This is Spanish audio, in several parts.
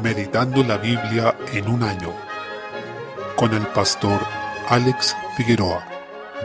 Meditando la Biblia en un año, con el pastor Alex Figueroa.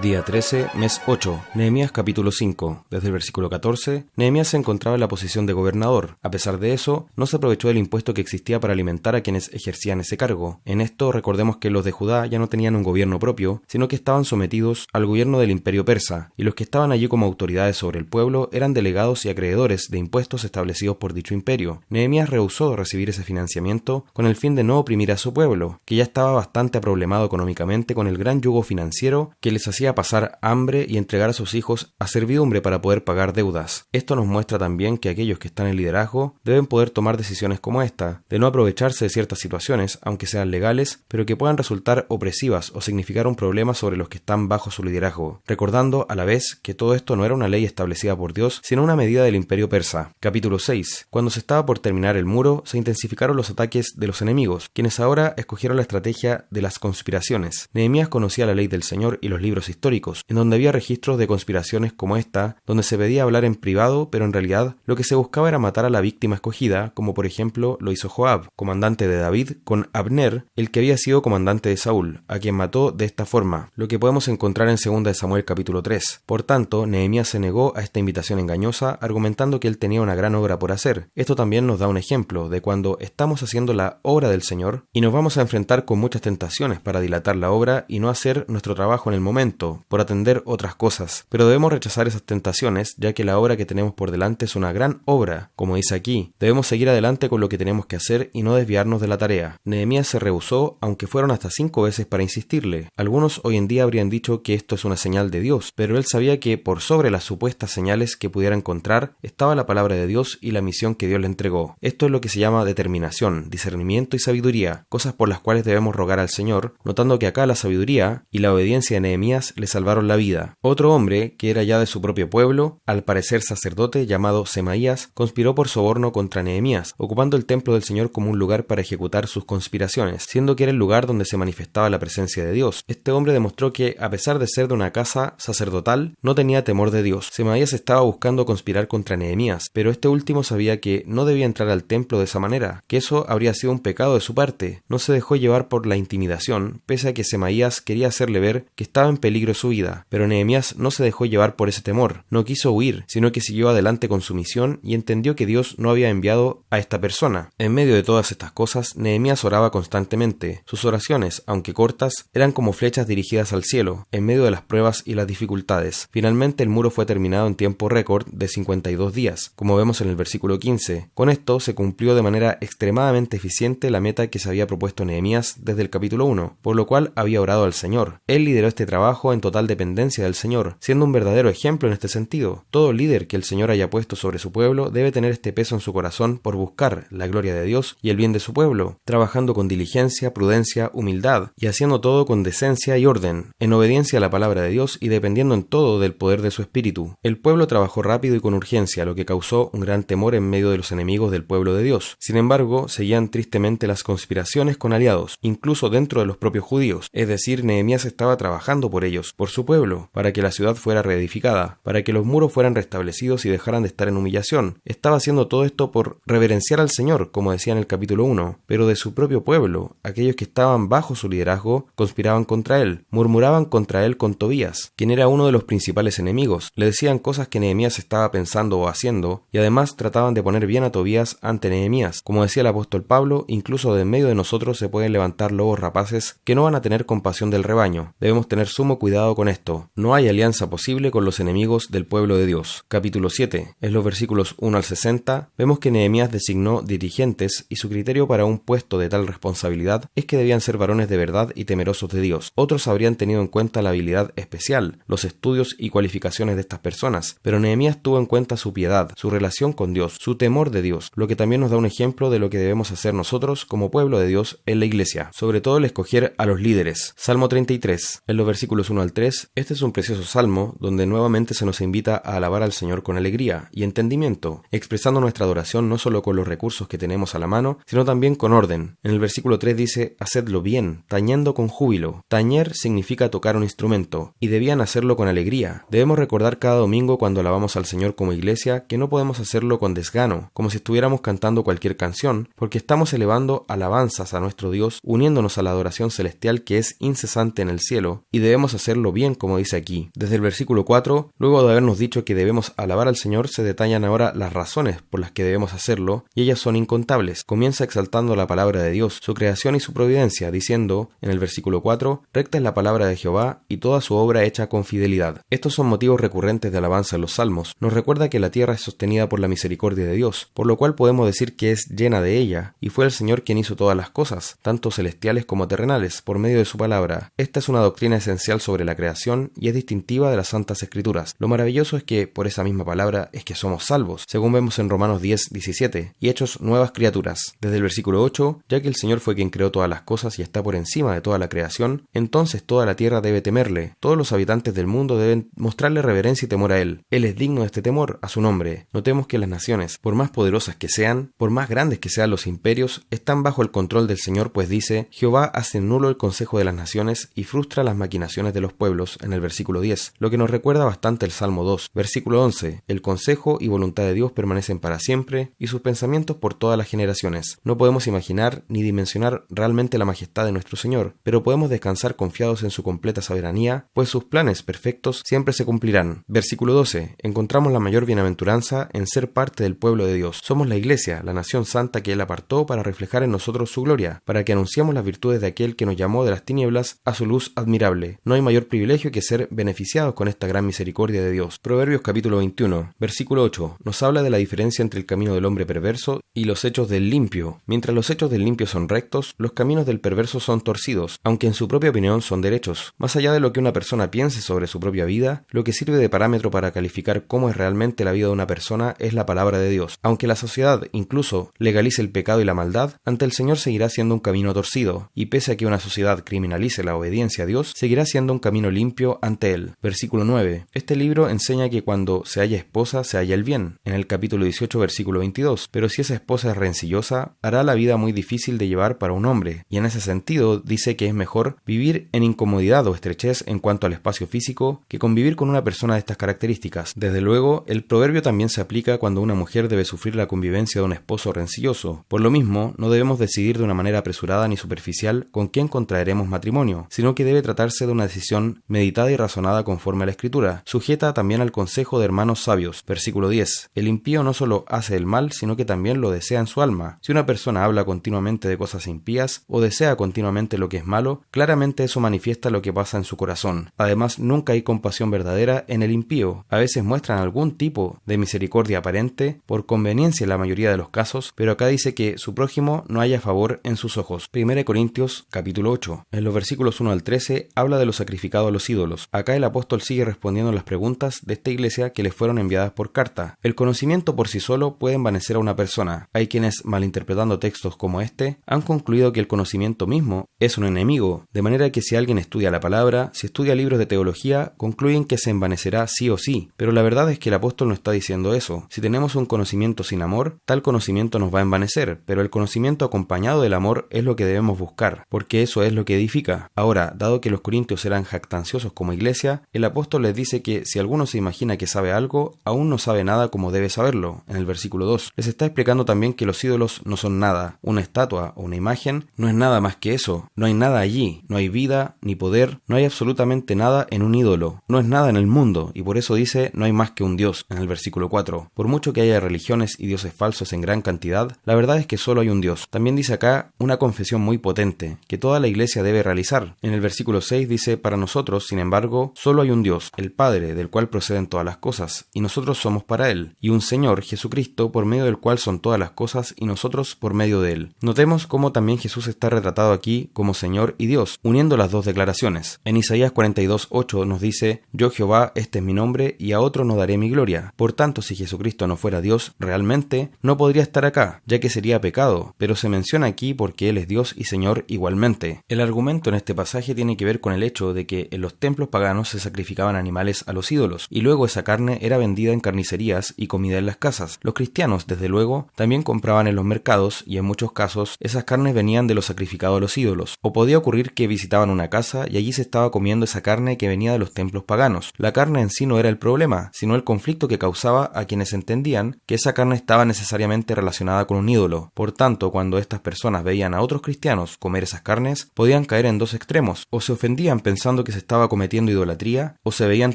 Día 13, mes 8, Nehemías capítulo 5. Desde el versículo 14, Nehemías se encontraba en la posición de gobernador. A pesar de eso, no se aprovechó del impuesto que existía para alimentar a quienes ejercían ese cargo. En esto, recordemos que los de Judá ya no tenían un gobierno propio, sino que estaban sometidos al gobierno del imperio persa, y los que estaban allí como autoridades sobre el pueblo eran delegados y acreedores de impuestos establecidos por dicho imperio. Nehemías rehusó recibir ese financiamiento con el fin de no oprimir a su pueblo, que ya estaba bastante aproblemado económicamente con el gran yugo financiero que les hacía pasar hambre y entregar a sus hijos a servidumbre para poder pagar deudas. Esto nos muestra también que aquellos que están en liderazgo deben poder tomar decisiones como esta, de no aprovecharse de ciertas situaciones, aunque sean legales, pero que puedan resultar opresivas o significar un problema sobre los que están bajo su liderazgo, recordando a la vez que todo esto no era una ley establecida por Dios, sino una medida del imperio persa. Capítulo 6. Cuando se estaba por terminar el muro, se intensificaron los ataques de los enemigos, quienes ahora escogieron la estrategia de las conspiraciones. Nehemías conocía la ley del Señor y los libros históricos, en donde había registros de conspiraciones como esta, donde se pedía hablar en privado, pero en realidad lo que se buscaba era matar a la víctima escogida, como por ejemplo lo hizo Joab, comandante de David, con Abner, el que había sido comandante de Saúl, a quien mató de esta forma, lo que podemos encontrar en 2 de Samuel capítulo 3. Por tanto, Nehemías se negó a esta invitación engañosa, argumentando que él tenía una gran obra por hacer. Esto también nos da un ejemplo de cuando estamos haciendo la obra del Señor y nos vamos a enfrentar con muchas tentaciones para dilatar la obra y no hacer nuestro trabajo en el momento, por atender otras cosas, pero debemos rechazar esas tentaciones, ya que la obra que tenemos por delante es una gran obra. Como dice aquí, debemos seguir adelante con lo que tenemos que hacer y no desviarnos de la tarea. Nehemías se rehusó, aunque fueron hasta 5 veces para insistirle. Algunos hoy en día habrían dicho que esto es una señal de Dios, pero él sabía que por sobre las supuestas señales que pudiera encontrar estaba la palabra de Dios y la misión que Dios le entregó. Esto es lo que se llama determinación, discernimiento y sabiduría, cosas por las cuales debemos rogar al Señor, notando que acá la sabiduría y la obediencia de Nehemías le salvaron la vida. Otro hombre, que era ya de su propio pueblo, al parecer sacerdote, llamado Semaías, conspiró por soborno contra Nehemías, ocupando el templo del Señor como un lugar para ejecutar sus conspiraciones, siendo que era el lugar donde se manifestaba la presencia de Dios. Este hombre demostró que, a pesar de ser de una casa sacerdotal, no tenía temor de Dios. Semaías estaba buscando conspirar contra Nehemías, pero este último sabía que no debía entrar al templo de esa manera, que eso habría sido un pecado de su parte. No se dejó llevar por la intimidación, pese a que Semaías quería hacerle ver que estaba en peligro su vida, pero Nehemías no se dejó llevar por ese temor, no quiso huir, sino que siguió adelante con su misión y entendió que Dios no había enviado a esta persona. En medio de todas estas cosas, Nehemías oraba constantemente. Sus oraciones, aunque cortas, eran como flechas dirigidas al cielo, en medio de las pruebas y las dificultades. Finalmente el muro fue terminado en tiempo récord de 52 días, como vemos en el versículo 15. Con esto se cumplió de manera extremadamente eficiente la meta que se había propuesto Nehemías desde el capítulo 1, por lo cual había orado al Señor. Él lideró este trabajo en total dependencia del Señor, siendo un verdadero ejemplo en este sentido. Todo líder que el Señor haya puesto sobre su pueblo debe tener este peso en su corazón por buscar la gloria de Dios y el bien de su pueblo, trabajando con diligencia, prudencia, humildad y haciendo todo con decencia y orden, en obediencia a la palabra de Dios y dependiendo en todo del poder de su espíritu. El pueblo trabajó rápido y con urgencia, lo que causó un gran temor en medio de los enemigos del pueblo de Dios. Sin embargo, seguían tristemente las conspiraciones con aliados, incluso dentro de los propios judíos, es decir, Nehemías estaba trabajando por ellos, por su pueblo, para que la ciudad fuera reedificada, para que los muros fueran restablecidos y dejaran de estar en humillación. Estaba haciendo todo esto por reverenciar al Señor, como decía en el capítulo 1, pero de su propio pueblo, aquellos que estaban bajo su liderazgo, conspiraban contra él, murmuraban contra él con Tobías, quien era uno de los principales enemigos. Le decían cosas que Nehemías estaba pensando o haciendo, y además trataban de poner bien a Tobías ante Nehemías. Como decía el apóstol Pablo, incluso de en medio de nosotros se pueden levantar lobos rapaces que no van a tener compasión del rebaño. Debemos tener sumo cuidado con esto. No hay alianza posible con los enemigos del pueblo de Dios. Capítulo 7. En los versículos 1 al 60, vemos que Nehemías designó dirigentes y su criterio para un puesto de tal responsabilidad es que debían ser varones de verdad y temerosos de Dios. Otros habrían tenido en cuenta la habilidad especial, los estudios y cualificaciones de estas personas, pero Nehemías tuvo en cuenta su piedad, su relación con Dios, su temor de Dios, lo que también nos da un ejemplo de lo que debemos hacer nosotros como pueblo de Dios en la iglesia, sobre todo el escoger a los líderes. Salmo 33. En los versículos 1 1 al 3, este es un precioso salmo donde nuevamente se nos invita a alabar al Señor con alegría y entendimiento, expresando nuestra adoración no solo con los recursos que tenemos a la mano, sino también con orden. En el versículo 3 dice: hacedlo bien, tañendo con júbilo. Tañer significa tocar un instrumento, y debían hacerlo con alegría. Debemos recordar cada domingo cuando alabamos al Señor como iglesia que no podemos hacerlo con desgano, como si estuviéramos cantando cualquier canción, porque estamos elevando alabanzas a nuestro Dios, uniéndonos a la adoración celestial que es incesante en el cielo, y debemos hacerlo bien, como dice aquí. Desde el versículo 4, luego de habernos dicho que debemos alabar al Señor, se detallan ahora las razones por las que debemos hacerlo, y ellas son incontables. Comienza exaltando la palabra de Dios, su creación y su providencia, diciendo en el versículo 4: recta es la palabra de Jehová, y toda su obra hecha con fidelidad. Estos son motivos recurrentes de alabanza en los salmos. Nos recuerda que la tierra es sostenida por la misericordia de Dios, por lo cual podemos decir que es llena de ella, y fue el Señor quien hizo todas las cosas, tanto celestiales como terrenales, por medio de su palabra. Esta es una doctrina esencial sobre la creación y es distintiva de las Santas Escrituras. Lo maravilloso es que, por esa misma palabra, es que somos salvos, según vemos en Romanos 10:17, y hechos nuevas criaturas. Desde el versículo 8, ya que el Señor fue quien creó todas las cosas y está por encima de toda la creación, entonces toda la tierra debe temerle, todos los habitantes del mundo deben mostrarle reverencia y temor a Él. Él es digno de este temor a su nombre. Notemos que las naciones, por más poderosas que sean, por más grandes que sean los imperios, están bajo el control del Señor, pues dice: Jehová hace nulo el consejo de las naciones y frustra las maquinaciones de los pueblos, en el versículo 10, lo que nos recuerda bastante el Salmo 2. Versículo 11, el consejo y voluntad de Dios permanecen para siempre, y sus pensamientos por todas las generaciones. No podemos imaginar ni dimensionar realmente la majestad de nuestro Señor, pero podemos descansar confiados en su completa soberanía, pues sus planes perfectos siempre se cumplirán. Versículo 12, encontramos la mayor bienaventuranza en ser parte del pueblo de Dios. Somos la iglesia, la nación santa que Él apartó para reflejar en nosotros su gloria, para que anunciamos las virtudes de aquel que nos llamó de las tinieblas a su luz admirable. No hay mayor privilegio que ser beneficiados con esta gran misericordia de Dios. Proverbios capítulo 21, versículo 8, nos habla de la diferencia entre el camino del hombre perverso y los hechos del limpio. Mientras los hechos del limpio son rectos, los caminos del perverso son torcidos, aunque en su propia opinión son derechos. Más allá de lo que una persona piense sobre su propia vida, lo que sirve de parámetro para calificar cómo es realmente la vida de una persona es la palabra de Dios. Aunque la sociedad incluso legalice el pecado y la maldad, ante el Señor seguirá siendo un camino torcido, y pese a que una sociedad criminalice la obediencia a Dios, seguirá siendo un camino limpio ante Él. Versículo 9. Este libro enseña que cuando se halla esposa, se halla el bien, en el capítulo 18, versículo 22, pero si esa esposa es rencillosa, hará la vida muy difícil de llevar para un hombre, y en ese sentido dice que es mejor vivir en incomodidad o estrechez en cuanto al espacio físico que convivir con una persona de estas características. Desde luego, el proverbio también se aplica cuando una mujer debe sufrir la convivencia de un esposo rencilloso. Por lo mismo, no debemos decidir de una manera apresurada ni superficial con quién contraeremos matrimonio, sino que debe tratarse de una decisión meditada y razonada conforme a la Escritura, sujeta también al consejo de hermanos sabios. Versículo 10. El impío no solo hace el mal, sino que también lo desea en su alma. Si una persona habla continuamente de cosas impías o desea continuamente lo que es malo, claramente eso manifiesta lo que pasa en su corazón. Además, nunca hay compasión verdadera en el impío. A veces muestran algún tipo de misericordia aparente, por conveniencia en la mayoría de los casos, pero acá dice que su prójimo no haya favor en sus ojos. 1 Corintios capítulo 8. En los versículos 1 al 13 habla de lo sacrificado a los ídolos. Acá el apóstol sigue respondiendo las preguntas de esta iglesia que le fueron enviadas por carta. El conocimiento por sí solo puede envanecer a una persona. Hay quienes, malinterpretando textos como este, han concluido que el conocimiento mismo es un enemigo, de manera que si alguien estudia la palabra, si estudia libros de teología, concluyen que se envanecerá sí o sí. Pero la verdad es que el apóstol no está diciendo eso. Si tenemos un conocimiento sin amor, tal conocimiento nos va a envanecer, pero el conocimiento acompañado del amor es lo que debemos buscar, porque eso es lo que edifica. Ahora, dado que los corintios eran jactanciosos como iglesia, el apóstol les dice que si alguno se imagina que sabe algo, aún no sabe nada como debe saberlo, en el versículo 2. Les está explicando también que los ídolos no son nada. Una estatua o una imagen no es nada más que eso. No hay nada allí, no hay vida ni poder, no hay absolutamente nada en un ídolo, no es nada en el mundo, y por eso dice no hay más que un Dios, en el versículo 4. Por mucho que haya religiones y dioses falsos en gran cantidad, la verdad es que solo hay un Dios. También dice acá una confesión muy potente, que toda la iglesia debe realizar. En el versículo 6 dice: para nosotros, sin embargo, solo hay un Dios, el Padre, del cual proceden todas las cosas, y nosotros somos para Él, y un Señor, Jesucristo, por medio del cual son todas todas las cosas y nosotros por medio de Él. Notemos cómo también Jesús está retratado aquí como Señor y Dios, uniendo las dos declaraciones. En Isaías 42:8 nos dice: Yo Jehová, este es mi nombre, y a otro no daré mi gloria. Por tanto, si Jesucristo no fuera Dios realmente, no podría estar acá, ya que sería pecado, pero se menciona aquí porque Él es Dios y Señor igualmente. El argumento en este pasaje tiene que ver con el hecho de que en los templos paganos se sacrificaban animales a los ídolos, y luego esa carne era vendida en carnicerías y comida en las casas. Los cristianos, desde luego, también compraban en los mercados, y en muchos casos esas carnes venían de lo sacrificado a los ídolos. O podía ocurrir que visitaban una casa y allí se estaba comiendo esa carne que venía de los templos paganos. La carne en sí no era el problema, sino el conflicto que causaba a quienes entendían que esa carne estaba necesariamente relacionada con un ídolo. Por tanto, cuando estas personas veían a otros cristianos comer esas carnes, podían caer en dos extremos: o se ofendían pensando que se estaba cometiendo idolatría, o se veían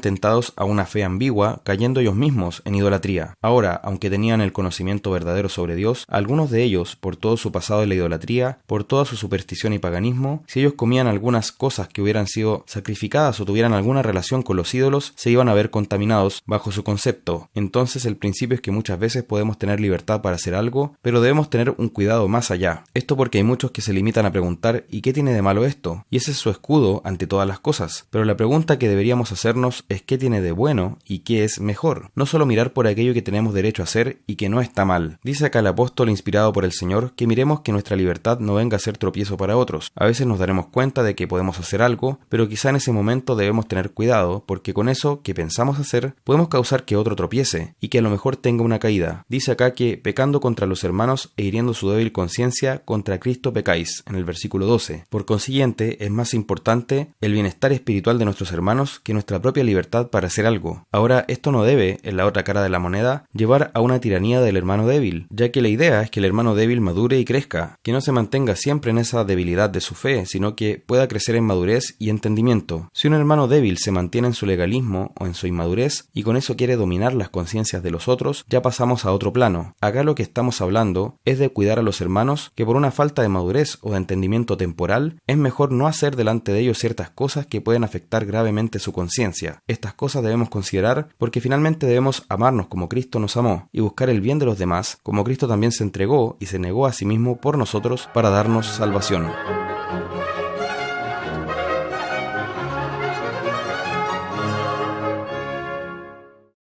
tentados a una fe ambigua, cayendo ellos mismos en idolatría. Ahora, aunque tenían el conocimiento verdadero sobre Dios, algunos de ellos, por todo su pasado en la idolatría, por toda su superstición y paganismo, si ellos comían algunas cosas que hubieran sido sacrificadas o tuvieran alguna relación con los ídolos, se iban a ver contaminados bajo su concepto. Entonces el principio es que muchas veces podemos tener libertad para hacer algo, pero debemos tener un cuidado más allá. Esto porque hay muchos que se limitan a preguntar: ¿y qué tiene de malo esto? Y ese es su escudo ante todas las cosas. Pero la pregunta que deberíamos hacernos es: ¿qué tiene de bueno y qué es mejor? No solo mirar por aquello que tenemos derecho a hacer y que no está mal. Dice acá el apóstol inspirado por el Señor que miremos que nuestra libertad no venga a ser tropiezo para otros. A veces nos daremos cuenta de que podemos hacer algo, pero quizá en ese momento debemos tener cuidado, porque con eso que pensamos hacer podemos causar que otro tropiece y que a lo mejor tenga una caída. Dice acá que pecando contra los hermanos e hiriendo su débil conciencia, contra Cristo pecáis, en el versículo 12. Por consiguiente, es más importante el bienestar espiritual de nuestros hermanos que nuestra propia libertad para hacer algo. Ahora, esto no debe, en la otra cara de la moneda, llevar a una tiranía del hermano débil, ya que la idea es que el hermano débil madure y crezca, que no se mantenga siempre en esa debilidad de su fe, sino que pueda crecer en madurez y entendimiento. Si un hermano débil se mantiene en su legalismo o en su inmadurez y con eso quiere dominar las conciencias de los otros, ya pasamos a otro plano. Acá lo que estamos hablando es de cuidar a los hermanos que por una falta de madurez o de entendimiento temporal es mejor no hacer delante de ellos ciertas cosas que pueden afectar gravemente su conciencia. Estas cosas debemos considerar porque finalmente debemos amarnos como Cristo nos amó y buscar el bien de los demás, como Cristo también se entregó y se negó a sí mismo por nosotros para darnos salvación.